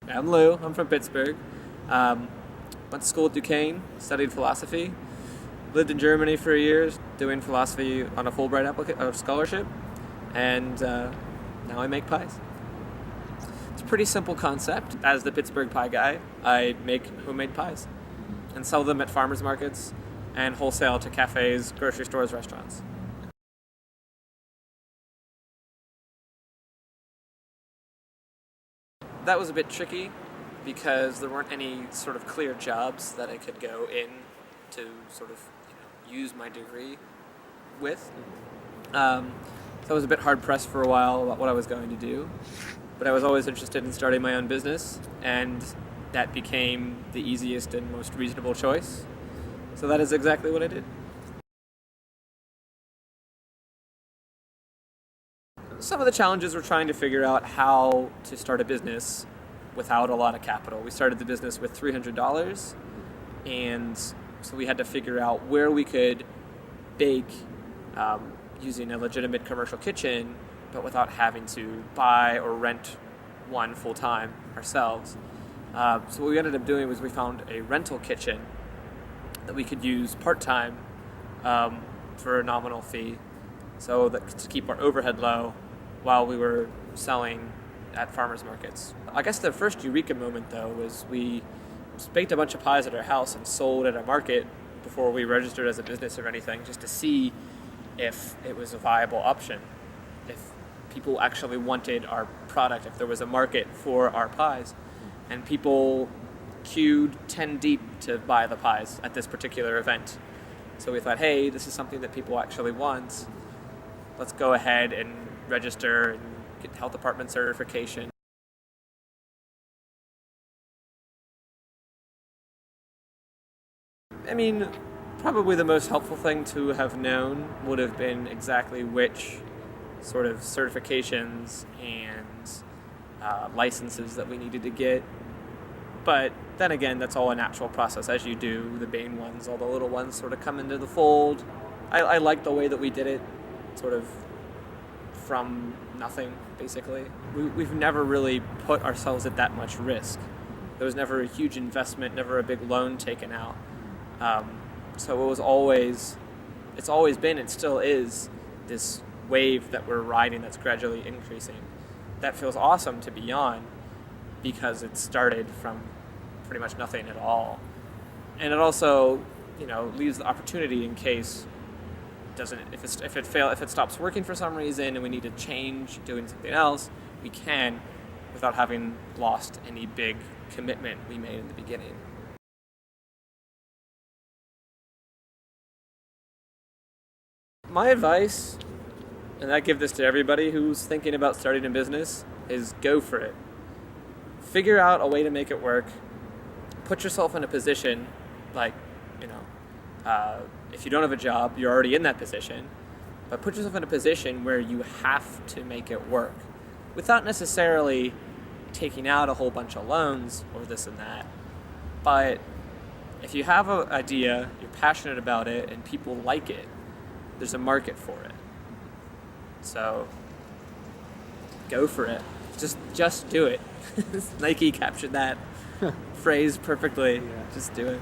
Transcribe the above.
I'm Lou. I'm from Pittsburgh. Went to school at Duquesne, studied philosophy, lived in Germany for years, doing philosophy on a Fulbright scholarship, and now I make pies. It's a pretty simple concept. As the Pittsburgh pie guy, I make homemade pies and sell them at farmers markets and wholesale to cafes, grocery stores, restaurants. That was a bit tricky because there weren't any sort of clear jobs that I could go in to sort of use my degree with. So I was a bit hard pressed for a while about what I was going to do, but I was always interested in starting my own business, and that became the easiest and most reasonable choice. So that is exactly what I did. Some of the challenges were trying to figure out how to start a business without a lot of capital. We started the business with $300, and so we had to figure out where we could bake using a legitimate commercial kitchen, but without having to buy or rent one full-time ourselves. So what we ended up doing was we found a rental kitchen that we could use part-time for a nominal fee, so that to keep our overhead low while we were selling at farmers markets. I guess the first eureka moment, though, was we baked a bunch of pies at our house and sold at a market before we registered as a business or anything, just to see if it was a viable option, if people actually wanted our product, if there was a market for our pies. And people queued 10 deep to buy the pies at this particular event. So we thought, hey, this is something that people actually want. Let's go ahead and register and get health department certification. I mean, probably the most helpful thing to have known would have been exactly which sort of certifications and licenses that we needed to get. But then again, that's all a natural process. As you do the main ones, all the little ones sort of come into the fold. I like the way that we did it, sort of from nothing, basically. We've never really put ourselves at that much risk. There was never a huge investment, never a big loan taken out. So it's always been and still is this wave that we're riding that's gradually increasing. That feels awesome to be on because it started from pretty much nothing at all. And it also, leaves the opportunity in case if it stops working for some reason and we need to change doing something else, we can without having lost any big commitment we made in the beginning. My advice, and I give this to everybody who's thinking about starting a business, is go for it. Figure out a way to make it work. Put yourself in a position, if you don't have a job, you're already in that position, but put yourself in a position where you have to make it work without necessarily taking out a whole bunch of loans or this and that. But if you have an idea, you're passionate about it, and people like it, there's a market for it. So go for it. Just do it. Nike captured that phrase perfectly. Yeah. Just do it.